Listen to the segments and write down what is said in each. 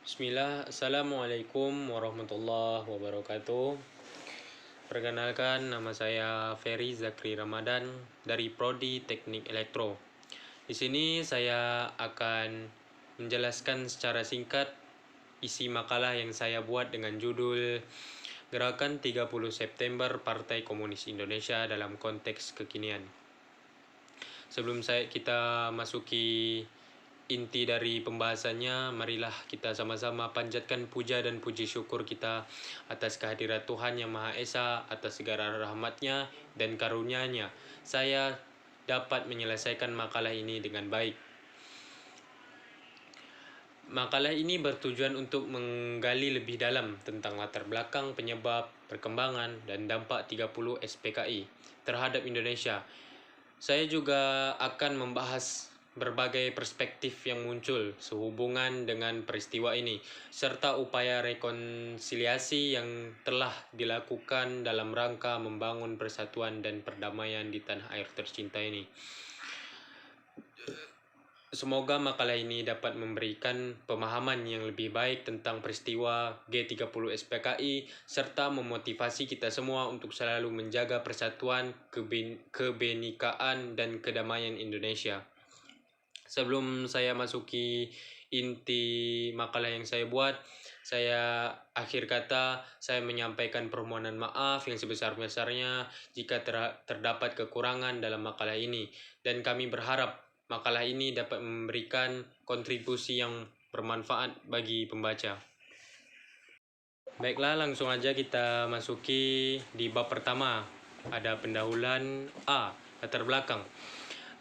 Bismillah, Assalamualaikum warahmatullahi wabarakatuh. Perkenalkan, nama saya Ferry Zakri Ramadan dari Prodi Teknik Elektro. Di sini saya akan menjelaskan secara singkat isi makalah yang saya buat dengan judul Gerakan 30 September Partai Komunis Indonesia dalam konteks kekinian. Sebelum kita masuki inti dari pembahasannya, marilah kita sama-sama panjatkan puja dan puji syukur kita atas kehadirat Tuhan Yang Maha Esa, atas segala rahmat-Nya dan karunia-Nya. Saya dapat menyelesaikan makalah ini dengan baik. Makalah ini bertujuan untuk menggali lebih dalam tentang latar belakang, penyebab, perkembangan, dan dampak 30 SPKI terhadap Indonesia. Saya juga akan membahas berbagai perspektif yang muncul sehubungan dengan peristiwa ini, serta upaya rekonsiliasi yang telah dilakukan dalam rangka membangun persatuan dan perdamaian di tanah air tercinta ini. Semoga makalah ini dapat memberikan pemahaman yang lebih baik tentang peristiwa G30 SPKI serta memotivasi kita semua untuk selalu menjaga persatuan, kebenekaan, dan kedamaian Indonesia. Sebelum saya masuki inti makalah yang saya buat, saya menyampaikan permohonan maaf yang sebesar-besarnya jika terdapat kekurangan dalam makalah ini, dan kami berharap makalah ini dapat memberikan kontribusi yang bermanfaat bagi pembaca. Baiklah, langsung aja kita masuki di bab pertama. Ada pendahuluan A, latar belakang.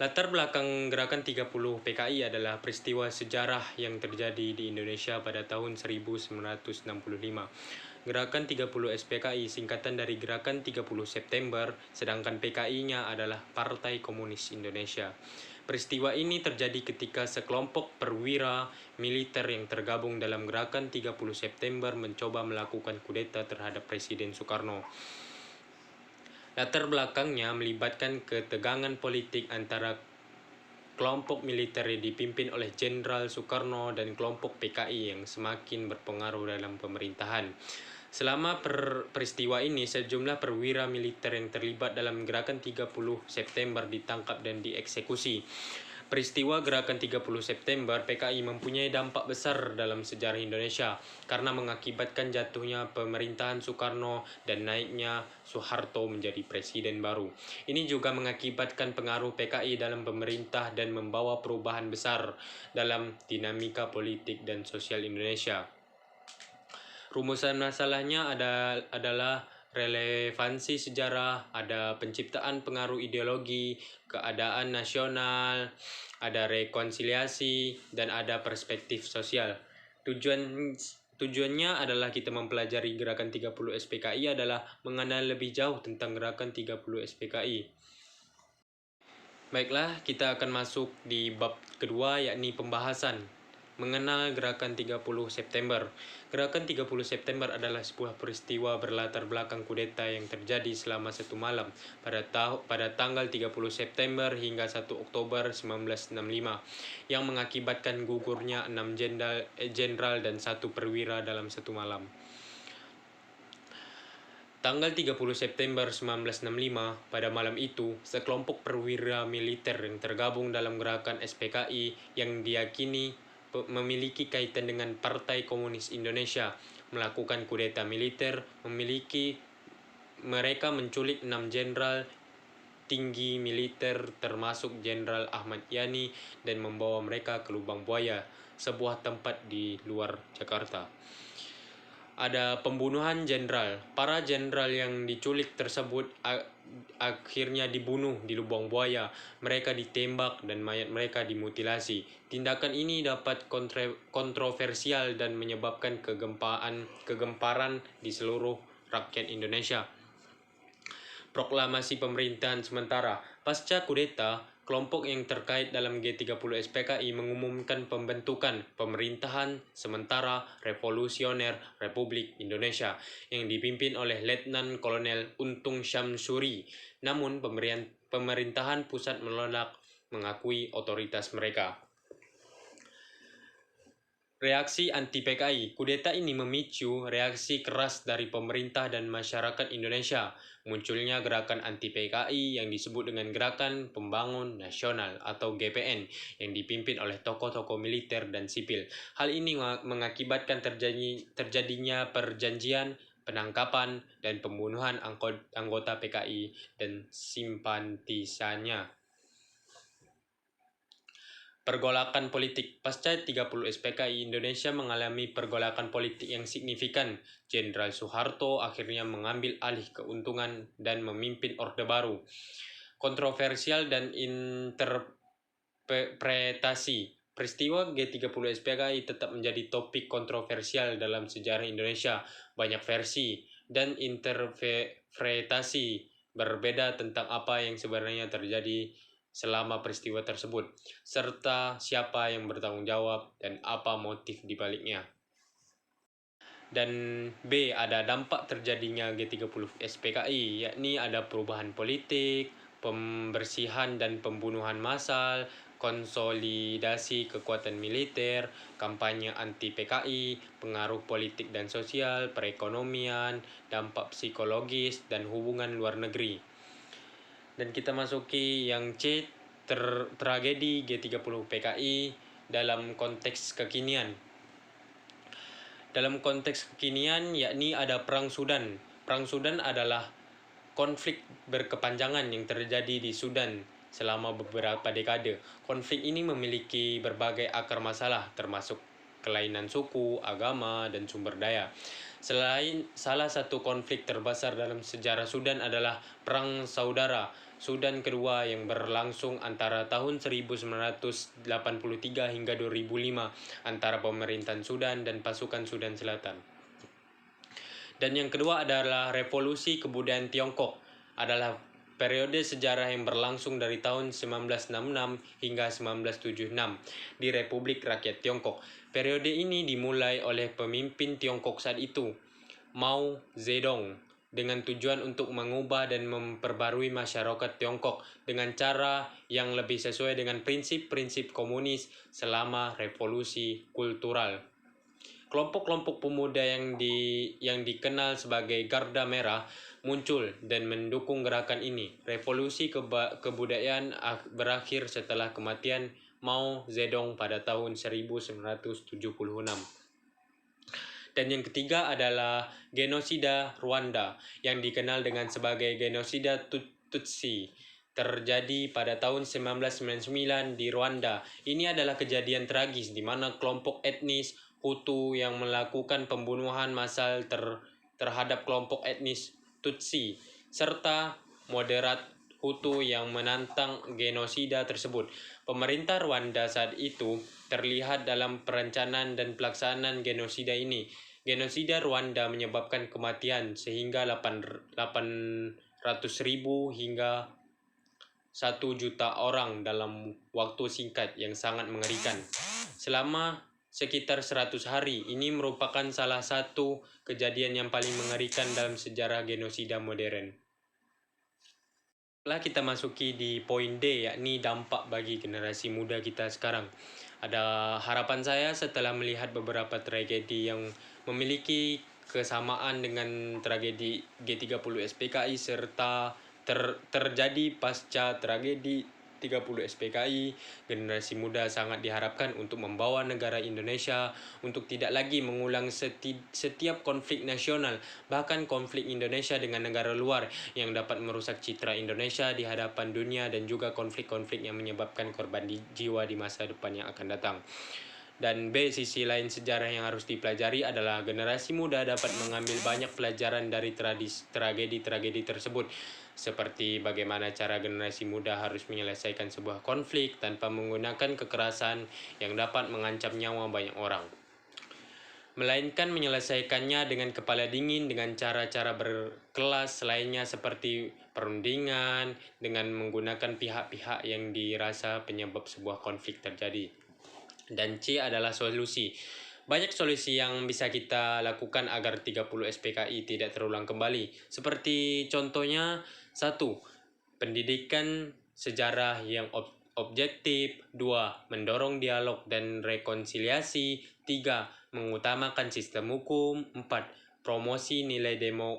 Latar belakang gerakan 30 PKI adalah peristiwa sejarah yang terjadi di Indonesia pada tahun 1965. Gerakan 30 SPKI singkatan dari Gerakan 30 September, sedangkan PKI-nya adalah Partai Komunis Indonesia. Peristiwa ini terjadi ketika sekelompok perwira militer yang tergabung dalam Gerakan 30 September mencoba melakukan kudeta terhadap Presiden Soekarno. Latar belakangnya melibatkan ketegangan politik antara kelompok militer yang dipimpin oleh Jenderal Soekarno dan kelompok PKI yang semakin berpengaruh dalam pemerintahan. Selama peristiwa ini, sejumlah perwira militer yang terlibat dalam Gerakan 30 September ditangkap dan dieksekusi. Peristiwa Gerakan 30 September PKI mempunyai dampak besar dalam sejarah Indonesia karena mengakibatkan jatuhnya pemerintahan Soekarno dan naiknya Soeharto menjadi presiden baru. Ini juga mengakibatkan pengaruh PKI dalam pemerintah dan membawa perubahan besar dalam dinamika politik dan sosial Indonesia. Rumusan masalahnya adalah relevansi sejarah, ada penciptaan pengaruh ideologi, keadaan nasional, ada rekonsiliasi, dan ada perspektif sosial. Tujuannya adalah kita mempelajari Gerakan 30 SPKI adalah mengenal lebih jauh tentang Gerakan 30 SPKI. Baiklah, kita akan masuk di bab kedua, yakni pembahasan mengenal Gerakan 30 September. Gerakan 30 September adalah sebuah peristiwa berlatar belakang kudeta yang terjadi selama satu malam pada tanggal 30 September hingga 1 Oktober 1965 yang mengakibatkan gugurnya 6 jenderal dan 1 perwira dalam satu malam. Tanggal 30 September 1965, pada malam itu, sekelompok perwira militer yang tergabung dalam gerakan SPKI yang diyakini memiliki kaitan dengan Partai Komunis Indonesia melakukan kudeta militer. Mereka menculik 6 jenderal tinggi militer termasuk Jenderal Ahmad Yani dan membawa mereka ke Lubang Buaya, sebuah tempat di luar Jakarta. Ada pembunuhan jenderal. Para jenderal yang diculik tersebut akhirnya dibunuh di Lubang Buaya. Mereka ditembak dan mayat mereka dimutilasi. Tindakan ini dapat kontroversial dan menyebabkan kegemparan di seluruh rakyat Indonesia. Proklamasi pemerintahan sementara. Pasca kudeta, kelompok yang terkait dalam G30 SPKI mengumumkan pembentukan Pemerintahan Sementara Revolusioner Republik Indonesia yang dipimpin oleh Letnan Kolonel Untung Syamsuri. Namun pemerintahan pusat menolak mengakui otoritas mereka. Reaksi anti-PKI. Kudeta ini memicu reaksi keras dari pemerintah dan masyarakat Indonesia. Munculnya gerakan anti-PKI yang disebut dengan Gerakan Pembangun Nasional atau GPN yang dipimpin oleh tokoh-tokoh militer dan sipil. Hal ini mengakibatkan terjadinya perjanjian, penangkapan, dan pembunuhan anggota PKI dan simpatisannya. Pergolakan politik. Pasca 30 SPKI, Indonesia mengalami pergolakan politik yang signifikan. Jenderal Soeharto akhirnya mengambil alih keuntungan dan memimpin Orde Baru. Kontroversial dan interpretasi. Peristiwa G30 SPKI tetap menjadi topik kontroversial dalam sejarah Indonesia. Banyak versi dan interpretasi berbeda tentang apa yang sebenarnya terjadi selama peristiwa tersebut, serta siapa yang bertanggung jawab dan apa motif dibaliknya. Dan B, ada dampak terjadinya G30 SPKI, yakni ada perubahan politik, pembersihan dan pembunuhan massal, konsolidasi kekuatan militer, kampanye anti-PKI, pengaruh politik dan sosial, perekonomian, dampak psikologis, dan hubungan luar negeri. Dan kita masuki yang C, tragedi G30 PKI dalam konteks kekinian. Dalam konteks kekinian, yakni ada Perang Sudan. Perang Sudan adalah konflik berkepanjangan yang terjadi di Sudan selama beberapa dekade. Konflik ini memiliki berbagai akar masalah, termasuk kelainan suku, agama, dan sumber daya. Selain salah satu konflik terbesar dalam sejarah Sudan adalah Perang Saudara Sudan kedua yang berlangsung antara tahun 1983 hingga 2005 antara pemerintahan Sudan dan pasukan Sudan Selatan. Dan yang kedua adalah Revolusi Kebudayaan Tiongkok, adalah periode sejarah yang berlangsung dari tahun 1966 hingga 1976 di Republik Rakyat Tiongkok. Periode ini dimulai oleh pemimpin Tiongkok saat itu, Mao Zedong, dengan tujuan untuk mengubah dan memperbarui masyarakat Tiongkok dengan cara yang lebih sesuai dengan prinsip-prinsip komunis selama revolusi kultural. Kelompok-kelompok pemuda yang dikenal sebagai Garda Merah muncul dan mendukung gerakan ini. Revolusi kebudayaan berakhir setelah kematian Mao Zedong pada tahun 1976. Dan yang ketiga adalah genosida Rwanda yang dikenal dengan sebagai genosida Tutsi, terjadi pada tahun 1999 di Rwanda. Ini adalah kejadian tragis di mana kelompok etnis Hutu yang melakukan pembunuhan massal terhadap kelompok etnis Tutsi serta moderat Hutu yang menantang genosida tersebut. Pemerintah Rwanda saat itu terlihat dalam perencanaan dan pelaksanaan genosida ini. Genosida Rwanda menyebabkan kematian sehingga 800.000 hingga 1 juta orang dalam waktu singkat yang sangat mengerikan. Selama sekitar 100 hari, ini merupakan salah satu kejadian yang paling mengerikan dalam sejarah genosida modern. Setelah kita masuki di poin D, yakni dampak bagi generasi muda kita sekarang. Ada harapan saya setelah melihat beberapa tragedi yang memiliki kesamaan dengan tragedi G30 SPKI serta terjadi pasca tragedi 30 SPKI, generasi muda sangat diharapkan untuk membawa negara Indonesia untuk tidak lagi mengulang setiap konflik nasional, bahkan konflik Indonesia dengan negara luar yang dapat merusak citra Indonesia di hadapan dunia dan juga konflik-konflik yang menyebabkan korban jiwa di masa depan yang akan datang. Dan B, sisi lain sejarah yang harus dipelajari adalah generasi muda dapat mengambil banyak pelajaran dari tragedi-tragedi tersebut, seperti bagaimana cara generasi muda harus menyelesaikan sebuah konflik tanpa menggunakan kekerasan yang dapat mengancam nyawa banyak orang, melainkan menyelesaikannya dengan kepala dingin dengan cara-cara berkelas lainnya seperti perundingan dengan menggunakan pihak-pihak yang dirasa penyebab sebuah konflik terjadi. Dan C adalah solusi. Banyak solusi yang bisa kita lakukan agar 30 SPKI tidak terulang kembali. Seperti contohnya, 1. Pendidikan sejarah yang objektif. 2. Mendorong dialog dan rekonsiliasi. 3. Mengutamakan sistem hukum. 4. Promosi nilai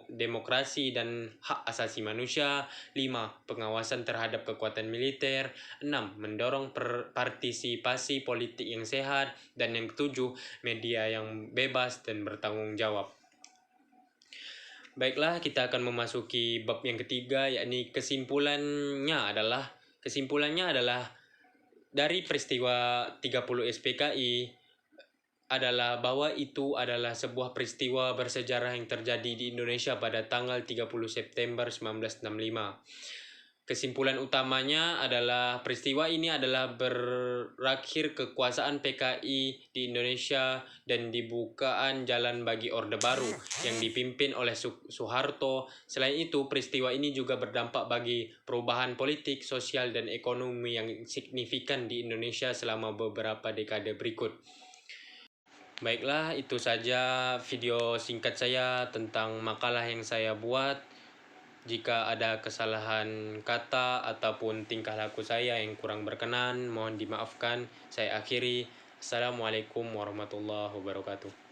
demokrasi dan hak asasi manusia. 5. Pengawasan terhadap kekuatan militer. 6. Mendorong partisipasi politik yang sehat. Dan yang ketujuh, media yang bebas dan bertanggung jawab. Baiklah, kita akan memasuki bab yang ketiga, yakni kesimpulannya adalah dari peristiwa 30 SPKI adalah bahwa itu adalah sebuah peristiwa bersejarah yang terjadi di Indonesia pada tanggal 30 September 1965. Kesimpulan utamanya adalah peristiwa ini adalah berakhir kekuasaan PKI di Indonesia dan dibukaan jalan bagi Orde Baru yang dipimpin oleh Soeharto. Selain itu, peristiwa ini juga berdampak bagi perubahan politik, sosial, dan ekonomi yang signifikan di Indonesia selama beberapa dekade berikut. Baiklah, itu saja video singkat saya tentang makalah yang saya buat. Jika ada kesalahan kata ataupun tingkah laku saya yang kurang berkenan, mohon dimaafkan. Saya akhiri. Assalamualaikum warahmatullahi wabarakatuh.